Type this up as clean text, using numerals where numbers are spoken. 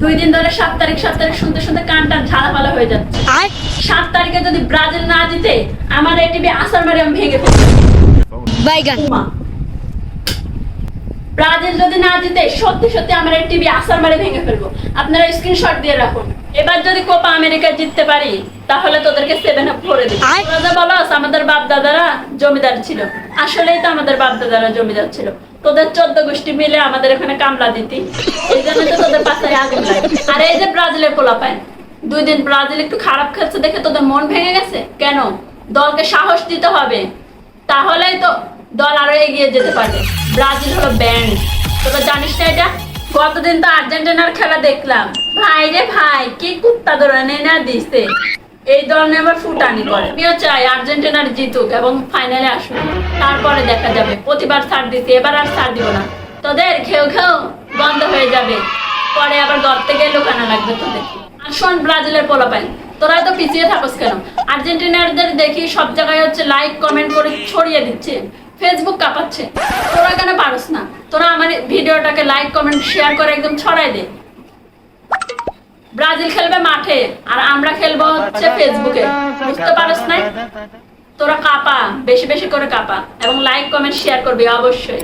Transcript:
2 দিন ধরে 7 তারিখ শুনতে শুনতে কানটা ঝালাপালা হয়ে যাচ্ছে। আর 7 তারিখে যদি ব্রাজিল না জিতে আমার এই টিভি আসার মারে আমি ভেঙে ফেলবো। বাইগান ব্রাজিল যদি না জিতে সত্যি সত্যি আমার এই টিভি আসার মারে ভেঙে ফেলবো। আপনারা স্ক্রিনশট দিয়ে রাখুন। এবার যদি কোপা আমেরিকা জিততে পারি তাহলে তোদেরকে 7 আপ করে দেব। তোরা বলস আমাদের বাপ দাদারা জমিদার ছিল, আসলেই তো আমাদের বাপ দাদারা জমিদার ছিল। তোদের 14 গোষ্ঠী মিলে আমাদের এখানে কামলা দিতি, এই জন্য তো তোদের পাশে আগুন লাগে। আর এই যে ব্রাজিলের পোলাপাইন 2 দিন ব্রাজিল একটু খারাপ খেলছে দেখে তোদের মন ভেঙে গেছে কেন? দলকে সাহস দিতে হবে, তাহলেই তো দল আরো এগিয়ে যেতে পারবে। ব্রাজিল হলো ব্যান্ড, তোরা জানিস না এটা? গতদিন তো আর্জেন্টিনার খেলা দেখলাম, ভাই রে ভাই কি কুত্তা দৌড়ানে না দিছে। এই দল নিয়ে আবার ফুটানি করে। আমিও চাই আর্জেন্টিনার জিতুক এবং ফাইনালে আসুক, তারপরে দেখা যাবে। প্রতিবার ছাড় দিতে, এবার আর ছাড় দিব না। তোদের খেউ খেউ বন্ধ হয়ে যাবে, পরে আবার ঘর থেকে লুকানো লাগবে তোদের। আর শোন ব্রাজিলের পোলাপাইন, তোরা তো পিছিয়ে থাকস কেন? আর্জেন্টিনারদের দেখি সব জায়গায় হচ্ছে লাইক কমেন্ট করে ছড়িয়ে দিচ্ছে, ফেসবুক কাঁপাচ্ছে। তোরা কেন পারস না? তোরা আমার ভিডিওটাকে লাইক কমেন্ট শেয়ার করে একদম ছড়াই দে। ব্রাজিল খেলবে মাঠে আর আমরা খেলবো হচ্ছে ফেসবুকে, বুঝতে পারস না? তোরা কাঁপা, বেশি বেশি করে কাঁপা এবং লাইক কমেন্ট শেয়ার করবি অবশ্যই।